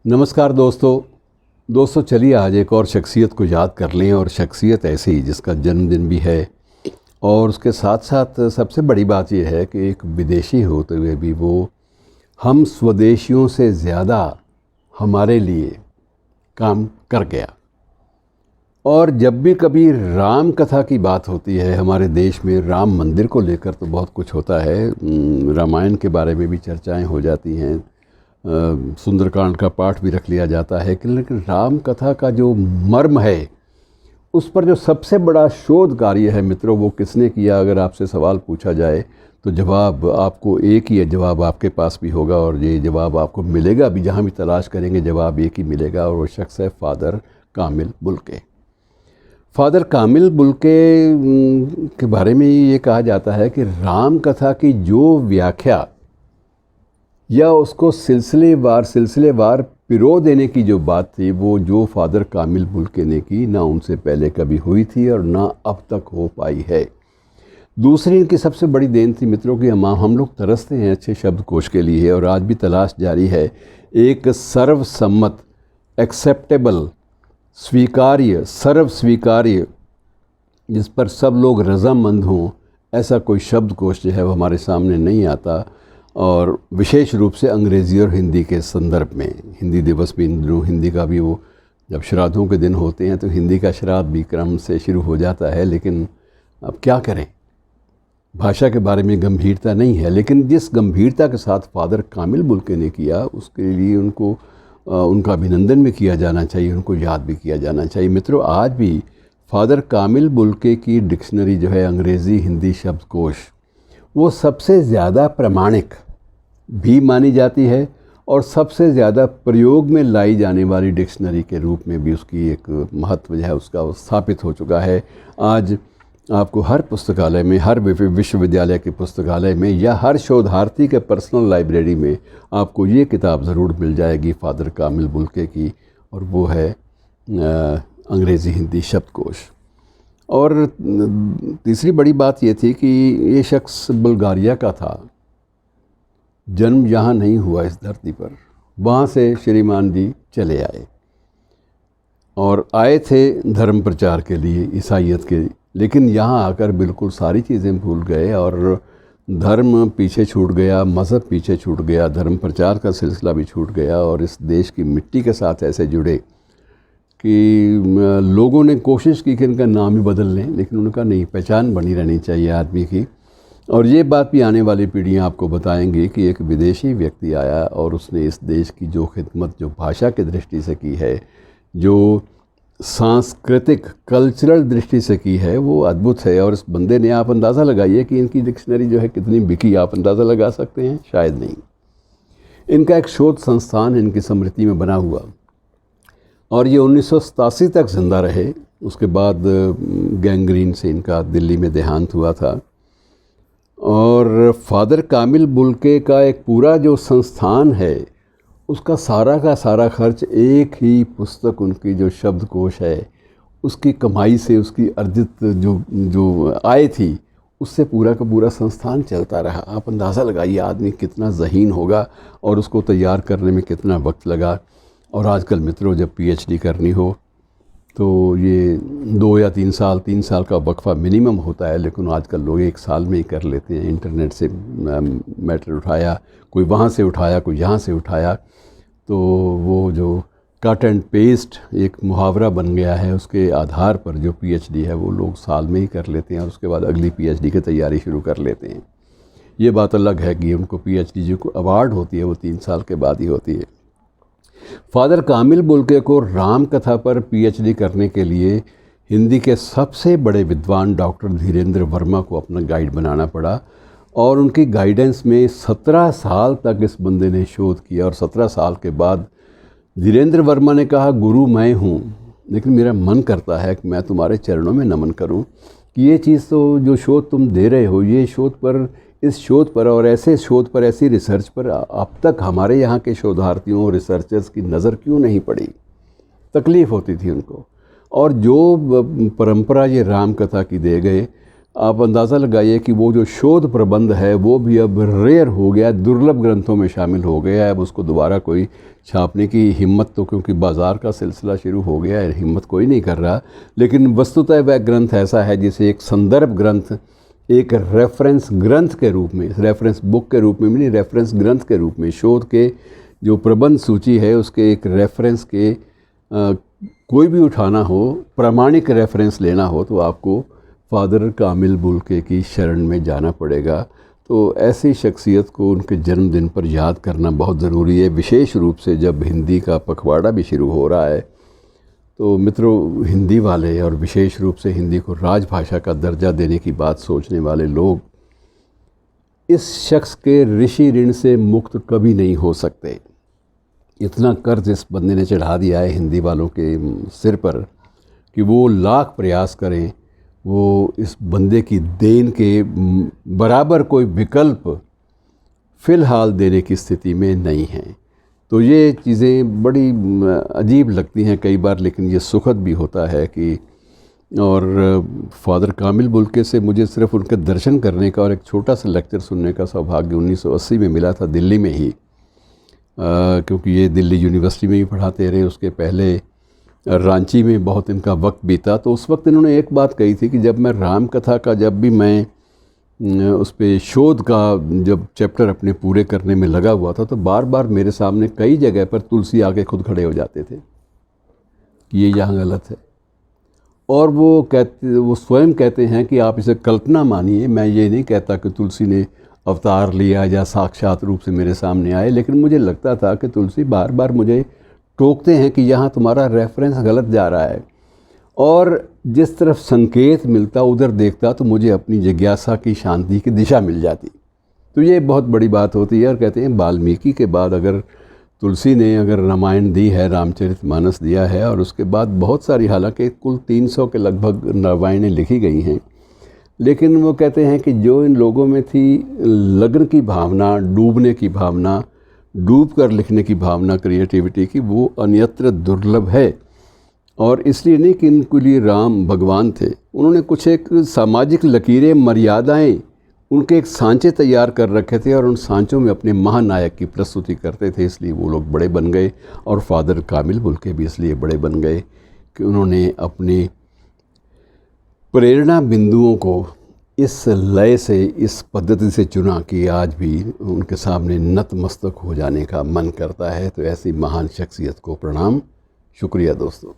नमस्कार दोस्तों चलिए आज एक और शख्सियत को याद कर लें। और शख्सियत ऐसी जिसका जन्मदिन भी है और उसके साथ साथ सबसे बड़ी बात यह है कि एक विदेशी होते हुए भी वो हम स्वदेशियों से ज़्यादा हमारे लिए काम कर गया। और जब भी कभी राम कथा की बात होती है हमारे देश में, राम मंदिर को लेकर तो बहुत कुछ होता है। रामायण के बारे में भी चर्चाएं हो जाती हैं, सुंदरकांड का पाठ भी रख लिया जाता है कि लेकिन राम कथा का जो मर्म है उस पर जो सबसे बड़ा शोध कार्य है मित्रों, वो किसने किया? अगर आपसे सवाल पूछा जाए तो जवाब आपको एक ही है, जवाब आपके पास भी होगा और ये जवाब आपको मिलेगा भी, जहाँ भी तलाश करेंगे जवाब एक ही मिलेगा और वो शख्स है फ़ादर कामिल बुल्के। फ़ादर कामिल बुल्के के बारे में ये कहा जाता है कि राम कथा की जो व्याख्या या उसको सिलसिलेवार पिरो देने की जो बात थी, वो जो फ़ादर कामिल बुल्के ने की, ना उनसे पहले कभी हुई थी और ना अब तक हो पाई है। दूसरी इनकी सबसे बड़ी देन थी मित्रों कि हम लोग तरसते हैं अच्छे शब्दकोश के लिए और आज भी तलाश जारी है एक सर्वसम्मत, एक्सेप्टेबल, स्वीकार्य, सर्व स्वीकार्य, जिस पर सब लोग रज़ामंद हों, ऐसा कोई शब्दकोश जो है वो हमारे सामने नहीं आता। और विशेष रूप से अंग्रेज़ी और हिंदी के संदर्भ में, हिंदी दिवस भी इन दिनों, हिंदी का भी वो जब श्राद्धों के दिन होते हैं तो हिंदी का श्राद्ध भी क्रम से शुरू हो जाता है। लेकिन अब क्या करें, भाषा के बारे में गंभीरता नहीं है, लेकिन जिस गंभीरता के साथ फ़ादर कामिल बुल्के ने किया उसके लिए उनका अभिनंदन भी किया जाना चाहिए, उनको याद भी किया जाना चाहिए। मित्रों, आज भी फ़ादर कामिल बुल्के की डिक्शनरी जो है, अंग्रेज़ी हिंदी शब्दकोश, वो सबसे ज़्यादा प्रमाणिक भी मानी जाती है और सबसे ज़्यादा प्रयोग में लाई जाने वाली डिक्शनरी के रूप में भी उसकी एक महत्व जो है उसका स्थापित हो चुका है। आज आपको हर पुस्तकालय में, हर विश्वविद्यालय के पुस्तकालय में या हर शोधार्थी के पर्सनल लाइब्रेरी में आपको ये किताब ज़रूर मिल जाएगी फ़ादर कामिल बुल्के की, और वो है अंग्रेज़ी हिंदी शब्दकोश। और तीसरी बड़ी बात ये थी कि ये शख्स बुल्गारिया का था, जन्म यहाँ नहीं हुआ इस धरती पर, वहाँ से श्रीमान जी चले आए और आए थे धर्म प्रचार के लिए, ईसाइयत के, लेकिन यहाँ आकर बिल्कुल सारी चीज़ें भूल गए और धर्म पीछे छूट गया, मज़हब पीछे छूट गया, धर्म प्रचार का सिलसिला भी छूट गया और इस देश की मिट्टी के साथ ऐसे जुड़े कि लोगों ने कोशिश की कि इनका नाम ही बदल लें, लेकिन उनका नहीं, पहचान बनी रहनी चाहिए आदमी की। और ये बात भी आने वाली पीढ़ियाँ आपको बताएंगी कि एक विदेशी व्यक्ति आया और उसने इस देश की जो खिदमत, जो भाषा की दृष्टि से की है, जो सांस्कृतिक कल्चरल दृष्टि से की है, वो अद्भुत है। और इस बंदे ने, आप अंदाज़ा लगाइए कि इनकी डिक्शनरी जो है कितनी बिकी, आप अंदाज़ा लगा सकते हैं? शायद नहीं। इनका एक शोध संस्थान इनकी स्मृति में बना हुआ और ये 1987 तक ज़िंदा रहे। उसके बाद गैंग्रीन से इनका दिल्ली में देहांत हुआ था। और फ़ादर कामिल बुल्के का एक पूरा जो संस्थान है उसका सारा का सारा खर्च एक ही पुस्तक, उनकी जो शब्दकोश है, उसकी कमाई से, उसकी अर्जित जो आय थी, उससे पूरा का पूरा संस्थान चलता रहा। आप अंदाज़ा लगाइए आदमी कितना ज़हीन होगा और उसको तैयार करने में कितना वक्त लगा। और आजकल मित्रों जब पीएचडी करनी हो तो ये 2 या 3 साल का वक्फा मिनिमम होता है, लेकिन आजकल लोग 1 साल में ही कर लेते हैं। इंटरनेट से मैटर उठाया, कोई वहाँ से उठाया, कोई यहाँ से उठाया, तो वो जो कट एंड पेस्ट एक मुहावरा बन गया है, उसके आधार पर जो पीएचडी है वो लोग साल में ही कर लेते हैं और उसके बाद अगली पीएचडी की तैयारी शुरू कर लेते हैं। ये बात अलग है कि उनको पीएचडी जो अवार्ड होती है वो 3 साल के बाद ही होती है। फ़ादर कामिल बुल्के को राम कथा पर पीएचडी करने के लिए हिंदी के सबसे बड़े विद्वान डॉक्टर धीरेन्द्र वर्मा को अपना गाइड बनाना पड़ा और उनकी गाइडेंस में 17 साल तक इस बंदे ने शोध किया। और 17 साल के बाद धीरेन्द्र वर्मा ने कहा, गुरु मैं हूँ, लेकिन मेरा मन करता है कि मैं तुम्हारे चरणों में नमन करूँ कि ये चीज़ तो जो शोध तुम दे रहे हो, ये शोध पर, इस शोध पर और ऐसे शोध पर, ऐसी रिसर्च पर अब तक हमारे यहाँ के शोधार्थियों और रिसर्चर्स की नज़र क्यों नहीं पड़ी? तकलीफ़ होती थी उनको। और जो परंपरा ये राम कथा की दे गए, आप अंदाज़ा लगाइए कि वो जो शोध प्रबंध है वो भी अब रेयर हो गया, दुर्लभ ग्रंथों में शामिल हो गया है। अब उसको दोबारा कोई छापने की हिम्मत, तो क्योंकि बाज़ार का सिलसिला शुरू हो गया है, हिम्मत कोई नहीं कर रहा। लेकिन वस्तुतः वह ग्रंथ ऐसा है जिसे एक संदर्भ ग्रंथ, एक रेफरेंस ग्रंथ के रूप में, रेफरेंस बुक के रूप में नहीं, रेफरेंस ग्रंथ के रूप में, शोध के जो प्रबंध सूची है उसके एक रेफरेंस के कोई भी उठाना हो, प्रामाणिक रेफरेंस लेना हो तो आपको फ़ादर कामिल बुल्के की शरण में जाना पड़ेगा। तो ऐसी शख्सियत को उनके जन्मदिन पर याद करना बहुत ज़रूरी है, विशेष रूप से जब हिंदी का पखवाड़ा भी शुरू हो रहा है। तो मित्रों, हिंदी वाले और विशेष रूप से हिंदी को राजभाषा का दर्जा देने की बात सोचने वाले लोग इस शख्स के ऋषि ऋण से मुक्त कभी नहीं हो सकते। इतना कर्ज इस बंदे ने चढ़ा दिया है हिंदी वालों के सिर पर कि वो लाख प्रयास करें, वो इस बंदे की देन के बराबर कोई विकल्प फ़िलहाल देने की स्थिति में नहीं है। तो ये चीज़ें बड़ी अजीब लगती हैं कई बार, लेकिन ये सुखद भी होता है कि, और फ़ादर कामिल बुल्के से मुझे सिर्फ़ उनके दर्शन करने का और एक छोटा सा लेक्चर सुनने का सौभाग्य 1980 में मिला था, दिल्ली में ही, क्योंकि ये दिल्ली यूनिवर्सिटी में ही पढ़ाते रहे। उसके पहले रांची में बहुत इनका वक्त बीता। तो उस वक्त इन्होंने एक बात कही थी कि जब मैं राम कथा का, जब भी मैं उस पे शोध का जब चैप्टर अपने पूरे करने में लगा हुआ था, तो बार बार मेरे सामने कई जगह पर तुलसी आके खुद खड़े हो जाते थे कि ये यहाँ गलत है। और वो स्वयं कहते हैं कि आप इसे कल्पना मानिए, मैं ये नहीं कहता कि तुलसी ने अवतार लिया या साक्षात रूप से मेरे सामने आए, लेकिन मुझे लगता था कि तुलसी बार बार मुझे टोकते हैं कि यहाँ तुम्हारा रेफरेंस गलत जा रहा है। और जिस तरफ संकेत मिलता उधर देखता तो मुझे अपनी जिज्ञासा की शांति की दिशा मिल जाती। तो ये बहुत बड़ी बात होती है। और कहते हैं वाल्मीकि के बाद अगर तुलसी ने अगर रामायण दी है, रामचरितमानस दिया है, और उसके बाद बहुत सारी, हालांकि कुल 300 के लगभग रामायणें लिखी गई हैं, लेकिन वो कहते हैं कि जो इन लोगों में थी लगन की भावना, डूबने की भावना, डूब कर लिखने की भावना, क्रिएटिविटी की, वो अन्यत्र दुर्लभ है। और इसलिए नहीं कि इनके लिए राम भगवान थे, उन्होंने कुछ एक सामाजिक लकीरें, मर्यादाएं, उनके एक सांचे तैयार कर रखे थे और उन सांचों में अपने महानायक की प्रस्तुति करते थे, इसलिए वो लोग बड़े बन गए। और फ़ादर कामिल बुल्के भी इसलिए बड़े बन गए कि उन्होंने अपने प्रेरणा बिंदुओं को इस लय से, इस पद्धति से चुना कि आज भी उनके सामने नतमस्तक हो जाने का मन करता है। तो ऐसी महान शख्सियत को प्रणाम। शुक्रिया दोस्तों।